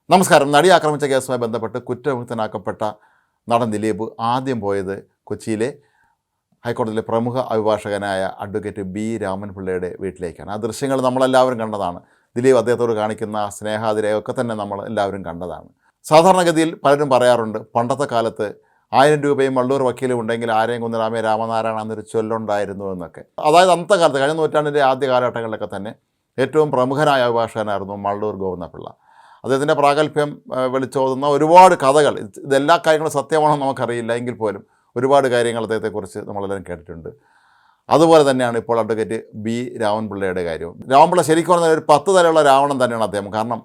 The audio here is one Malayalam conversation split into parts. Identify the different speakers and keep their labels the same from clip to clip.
Speaker 1: നമസ്കാരം. നടി ആക്രമിച്ച കേസുമായി ബന്ധപ്പെട്ട് കുറ്റവിമുക്തനാക്കപ്പെട്ട നടൻ ദിലീപ് ആദ്യം പോയത് കൊച്ചിയിലെ ഹൈക്കോടതിയിലെ പ്രമുഖ അഭിഭാഷകനായ അഡ്വക്കേറ്റ് ബി രാമൻപിള്ളയുടെ വീട്ടിലേക്കാണ്. ആ ദൃശ്യങ്ങൾ നമ്മളെല്ലാവരും കണ്ടതാണ്. ദിലീപ് അദ്ദേഹത്തോട് കാണിക്കുന്ന സ്നേഹാതിരയൊക്കെ തന്നെ നമ്മൾ എല്ലാവരും കണ്ടതാണ്. സാധാരണഗതിയിൽ പലരും പറയാറുണ്ട്, പണ്ടത്തെ കാലത്ത് 1000 രൂപയും വള്ളൂർ വക്കീലും ഉണ്ടെങ്കിൽ ആരെയും കുന്നരാമേ രാമനാരായണ എന്നൊരു ചൊല്ലുണ്ടായിരുന്നു എന്നൊക്കെ. അതായത് അന്നത്തെ കാലത്ത്, കഴിഞ്ഞ നൂറ്റാണ്ടിൻ്റെ ആദ്യ കാലഘട്ടങ്ങളിലൊക്കെ തന്നെ ഏറ്റവും പ്രമുഖനായ അഭിഭാഷകനായിരുന്നു മള്ളൂർ ഗോവിന്ദപിള്ള. അദ്ദേഹത്തിൻ്റെ പ്രാഗൽഭ്യം വിളിച്ചോതുന്ന ഒരുപാട് കഥകൾ, ഇതെല്ലാ കാര്യങ്ങളും സത്യമാണെന്ന് നമുക്കറിയില്ല എങ്കിൽ പോലും ഒരുപാട് കാര്യങ്ങൾ അദ്ദേഹത്തെക്കുറിച്ച് നമ്മളെല്ലാവരും കേട്ടിട്ടുണ്ട്. അതുപോലെ തന്നെയാണ് ഇപ്പോൾ അഡ്വക്കേറ്റ് ബി രാമൻപിള്ളയുടെ കാര്യവും. രാമൻപിള്ള ശരിക്കും പറഞ്ഞാൽ ഒരു 10 തലയുള്ള രാവണൻ തന്നെയാണ് അദ്ദേഹം. കാരണം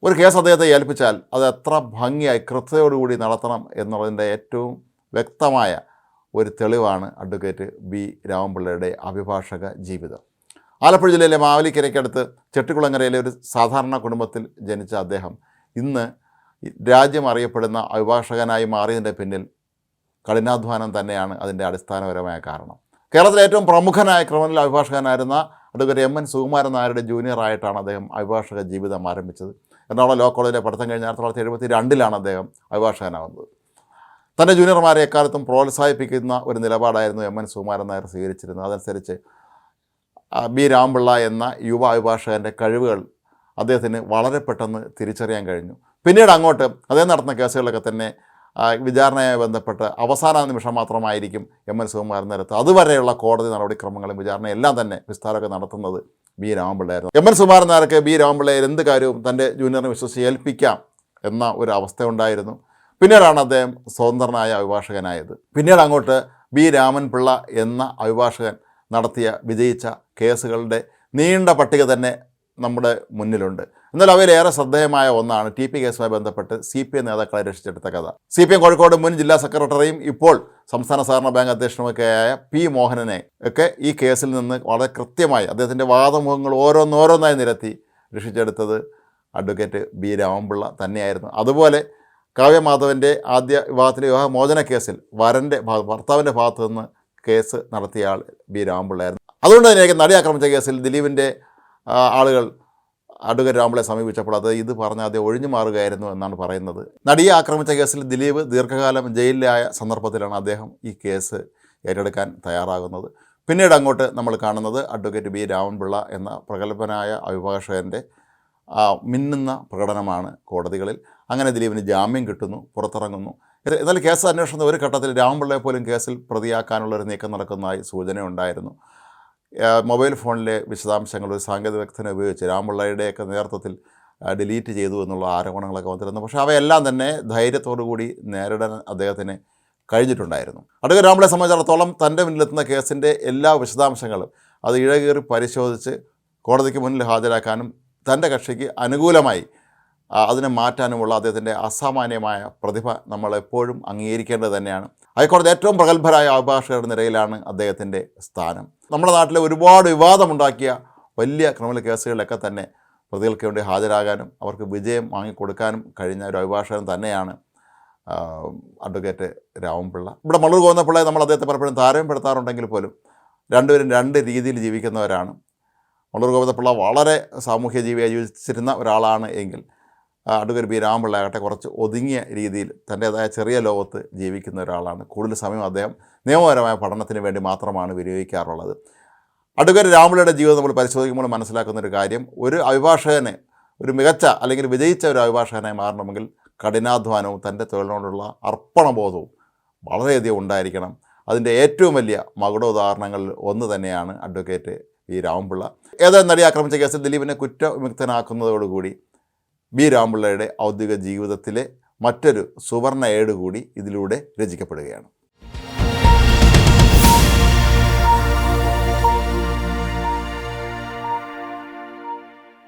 Speaker 1: ഒരു കേസ് അദ്ദേഹത്തെ ഏൽപ്പിച്ചാൽ അത് എത്ര ഭംഗിയായി കൃത്യതയോടുകൂടി നടത്തണം എന്നുള്ളതിൻ്റെ ഏറ്റവും വ്യക്തമായ ഒരു തെളിവാണ് അഡ്വക്കേറ്റ് ബി രാമൻപിള്ളയുടെ അഭിഭാഷക ജീവിതം. ആലപ്പുഴ ജില്ലയിലെ മാവേലിക്കരയ്ക്കടുത്ത് ചെട്ടിക്കുളങ്ങരയിലെ ഒരു സാധാരണ കുടുംബത്തിൽ ജനിച്ച അദ്ദേഹം ഇന്ന് രാജ്യം അറിയപ്പെടുന്ന അഭിഭാഷകനായി മാറിയതിൻ്റെ പിന്നിൽ കഠിനാധ്വാനം തന്നെയാണ് അതിൻ്റെ അടിസ്ഥാനപരമായ കാരണം. കേരളത്തിലെ ഏറ്റവും പ്രമുഖനായ ക്രിമിനൽ അഭിഭാഷകനായിരുന്ന അഡ്വക്കേറ്റ് എം എൻ സുകുമാരൻ നായരുടെ ജൂനിയറായിട്ടാണ് അദ്ദേഹം അഭിഭാഷക ജീവിതം ആരംഭിച്ചത്. എറണാകുളം ലോ കോളേജിലെ പഠിത്തം കഴിഞ്ഞ് 1972 അദ്ദേഹം അഭിഭാഷകനാകുന്നത്. തൻ്റെ ജൂനിയർമാരെ എക്കാലത്തും പ്രോത്സാഹിപ്പിക്കുന്ന ഒരു നിലപാടായിരുന്നു എം എൻ സുകുമാരൻ നായർ സ്വീകരിച്ചിരുന്നത്. അതനുസരിച്ച് ബി രാമൻപിള്ള എന്ന യുവ അഭിഭാഷകൻ്റെ കഴിവുകൾ അദ്ദേഹത്തിന് വളരെ പെട്ടെന്ന് തിരിച്ചറിയാൻ കഴിഞ്ഞു. പിന്നീട് അങ്ങോട്ട് അദ്ദേഹം നടത്തുന്ന കേസുകളൊക്കെ തന്നെ വിചാരണയുമായി ബന്ധപ്പെട്ട് അവസാന നിമിഷം മാത്രമായിരിക്കും എം എൻ സുകുമാരൻ നേരത്ത് അതുവരെയുള്ള കോടതി നടപടിക്രമങ്ങളും വിചാരണയെല്ലാം തന്നെ വിസ്താരമൊക്കെ നടത്തുന്നത് ബി രാമൻപിള്ളയായിരുന്നു. എം എൻ സുകുമാരൻ നായർക്ക് ബി രാമൻപിള്ളയെ എന്ത് കാര്യവും തൻ്റെ ജൂനിയറിനെ വിശ്വസിച്ച് ഏൽപ്പിക്കാം എന്ന ഒരു അവസ്ഥ ഉണ്ടായിരുന്നു. പിന്നീടാണ് അദ്ദേഹം സ്വതന്ത്രനായ അഭിഭാഷകനായത്. പിന്നീട് അങ്ങോട്ട് ബി രാമൻപിള്ള എന്ന അഭിഭാഷകൻ നടത്തിയ വിജയിച്ച കേസുകളുടെ നീണ്ട പട്ടിക തന്നെ നമ്മുടെ മുന്നിലുണ്ട്. എന്നാൽ അവയിലേറെ ശ്രദ്ധേയമായ ഒന്നാണ് ടി പി കേസുമായി ബന്ധപ്പെട്ട് CPM നേതാക്കളെ രക്ഷിച്ചെടുത്ത കഥ. CPM കോഴിക്കോട് മുൻ ജില്ലാ സെക്രട്ടറിയും ഇപ്പോൾ സംസ്ഥാന സഹകരണ ബാങ്ക് അധ്യക്ഷനുമൊക്കെയായ പി മോഹനനെ ഒക്കെ ഈ കേസിൽ നിന്ന് വളരെ കൃത്യമായി അദ്ദേഹത്തിൻ്റെ വാദമുഖങ്ങൾ ഓരോന്നോരോന്നായി നിരത്തി രക്ഷിച്ചെടുത്തത് അഡ്വക്കേറ്റ് ബി രാമൻപിള്ള തന്നെയായിരുന്നു. അതുപോലെ കാവ്യമാധവൻ്റെ ആദ്യ വിവാഹത്തിലെ വിവാഹമോചന കേസിൽ ഭർത്താവിൻ്റെ ഭാഗത്തു നിന്ന് കേസ് നടത്തിയ ആൾ ബി രാമൻപിള്ളയായിരുന്നു. അതുകൊണ്ട് തന്നെ നടി ആക്രമിച്ച കേസിൽ ദിലീപിൻ്റെ ആളുകൾ അഡ്വക്കേറ്റ് രാമൻപിള്ളയെ സമീപിച്ചപ്പോൾ ഇത് പറഞ്ഞ് ആദ്യം ഒഴിഞ്ഞു മാറുകയായിരുന്നു എന്നാണ് പറയുന്നത്. നടിയെ ആക്രമിച്ച കേസിൽ ദിലീപ് ദീർഘകാലം ജയിലിലായ സന്ദർഭത്തിലാണ് അദ്ദേഹം ഈ കേസ് ഏറ്റെടുക്കാൻ തയ്യാറാകുന്നത്. പിന്നീട് അങ്ങോട്ട് നമ്മൾ കാണുന്നത് അഡ്വക്കേറ്റ് ബി രാമൻപിള്ള എന്ന പ്രഗത്ഭനായ അഭിഭാഷകൻ്റെ മിന്നുന്ന പ്രകടനമാണ് കോടതികളിൽ. അങ്ങനെ ദിലീപിന് ജാമ്യം കിട്ടുന്നു, പുറത്തിറങ്ങുന്നു. എന്നാൽ കേസ് അന്വേഷണത്തിൽ ഒരു ഘട്ടത്തിൽ രാമൻപിള്ളയെ പോലും കേസിൽ പ്രതിയാക്കാനുള്ളൊരു നീക്കം നടക്കുന്നതായി സൂചനയുണ്ടായിരുന്നു. മൊബൈൽ ഫോണിലെ വിശദാംശങ്ങൾ ഒരു സാങ്കേതിക വിദഗ്ധനെ ഉപയോഗിച്ച് രാമൻപിള്ളയുടെയൊക്കെ നേതൃത്വത്തിൽ ഡിലീറ്റ് ചെയ്തു എന്നുള്ള ആരോപണങ്ങളൊക്കെ വന്നിരുന്നു. പക്ഷേ അവയെല്ലാം തന്നെ ധൈര്യത്തോടുകൂടി നേരിടാൻ അദ്ദേഹത്തിന് കഴിഞ്ഞിട്ടുണ്ടായിരുന്നു. അഡ്വക്കേറ്റ് രാമൻപിള്ളയെ സംബന്ധിച്ചിടത്തോളം തൻ്റെ മുന്നിലെത്തുന്ന കേസിൻ്റെ എല്ലാ വിശദാംശങ്ങളും അത് ഇഴകീറി പരിശോധിച്ച് കോടതിക്ക് മുന്നിൽ ഹാജരാക്കാനും തൻ്റെ കക്ഷിക്ക് അനുകൂലമായി അതിനെ മാറ്റാനുമുള്ള അദ്ദേഹത്തിൻ്റെ അസാമാന്യമായ പ്രതിഭ നമ്മളെപ്പോഴും അംഗീകരിക്കേണ്ടത് തന്നെയാണ്. ഹൈക്കോടതി ഏറ്റവും പ്രഗത്ഭരായ അഭിഭാഷകരുടെ നിരയിലാണ് അദ്ദേഹത്തിൻ്റെ സ്ഥാനം. നമ്മുടെ നാട്ടിലെ ഒരുപാട് വിവാദമുണ്ടാക്കിയ വലിയ ക്രിമിനൽ കേസുകളിലൊക്കെ തന്നെ പ്രതികൾക്ക് വേണ്ടി ഹാജരാകാനും അവർക്ക് വിജയം വാങ്ങിക്കൊടുക്കാനും കഴിഞ്ഞ ഒരു അഭിഭാഷകൻ തന്നെയാണ് അഡ്വക്കേറ്റ് രാമൻപിള്ള. ഇവിടെ മള്ളൂർ ഗോവിന്ദപിള്ളയെ നമ്മൾ അദ്ദേഹത്തെ പലപ്പോഴും താരതമ്യപ്പെടുത്താറുണ്ടെങ്കിൽ പോലും രണ്ടുപേരും രണ്ട് രീതിയിൽ ജീവിക്കുന്നവരാണ്. മള്ളൂർ ഗോവിന്ദപിള്ള വളരെ സാമൂഹ്യ ജീവിയായി ജീവിച്ചിരുന്ന ഒരാളാണ് എങ്കിൽ അഡ്വക്കേറ്റ് ബി രാമൻപിള്ള ആകട്ടെ കുറച്ച് ഒതുങ്ങിയ രീതിയിൽ തൻ്റേതായ ചെറിയ ലോകത്ത് ജീവിക്കുന്ന ഒരാളാണ്. കൂടുതൽ സമയം അദ്ദേഹം നിയമപരമായ പഠനത്തിന് വേണ്ടി മാത്രമാണ് വിനിയോഗിക്കാറുള്ളത്. അഡ്വക്കേറ്റ് രാമൻപിള്ളയുടെ ജീവിതം നമ്മൾ പരിശോധിക്കുമ്പോൾ മനസ്സിലാക്കുന്നൊരു കാര്യം, ഒരു അഭിഭാഷകനെ ഒരു മികച്ച അല്ലെങ്കിൽ വിജയിച്ച ഒരു അഭിഭാഷകനായി മാറണമെങ്കിൽ കഠിനാധ്വാനവും തൻ്റെ തൊഴിലിനോടുള്ള അർപ്പണബോധവും വളരെയധികം ഉണ്ടായിരിക്കണം. അതിൻ്റെ ഏറ്റവും വലിയ മകുടോദാഹരണങ്ങളിൽ ഒന്ന് തന്നെയാണ് അഡ്വക്കേറ്റ് ബി രാമൻപിള്ള. ഏതായാലും നടി ആക്രമിച്ച കേസിൽ ദിലീപിനെ കുറ്റവിമുക്തനാക്കുന്നതോടുകൂടി ബി രാമൻപിള്ളയുടെ ഔദ്യോഗിക ജീവിതത്തിലെ മറ്റൊരു സുവർണ്ണ ഏട് കൂടി ഇതിലൂടെ രചിക്കപ്പെടുകയാണ്.